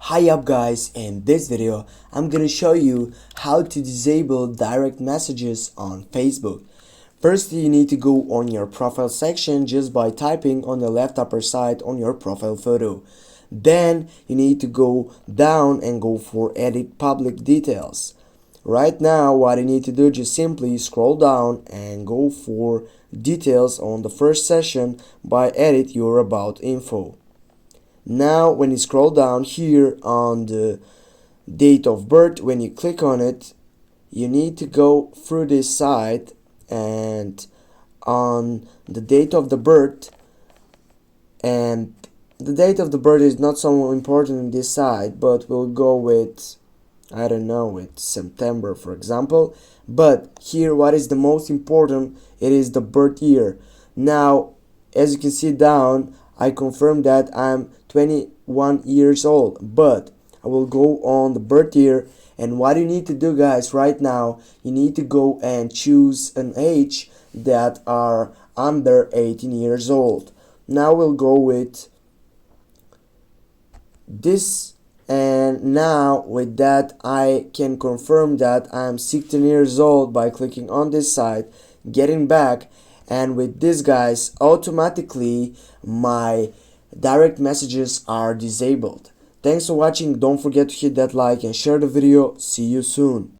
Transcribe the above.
Hi up guys, in this video I'm gonna show you how to disable direct messages on Facebook. First you need to go on your profile section just by typing on the left upper side on your profile photo. Then you need to go down and go for edit public details. Right now what you need to do, just simply scroll down and go for details on the first session by edit your about info. Now when you scroll down here on the date of birth, when you click on it, you need to go through this side, and on the date of the birth, and the date of the birth is not so important in this side, but we'll go with, I don't know, with September for example. But here what is the most important, it is the birth year. Now as you can see down, I confirm that I'm 21 years old, but I will go on the birth year. And what you need to do guys right now, you need to go and choose an age that are under 18 years old. Now we'll go with this, and now with that I can confirm that I'm 16 years old by clicking on this side, getting back, and with this guys automatically my direct messages are disabled. Thanks for watching. Don't forget to hit that like and share the video. See you soon.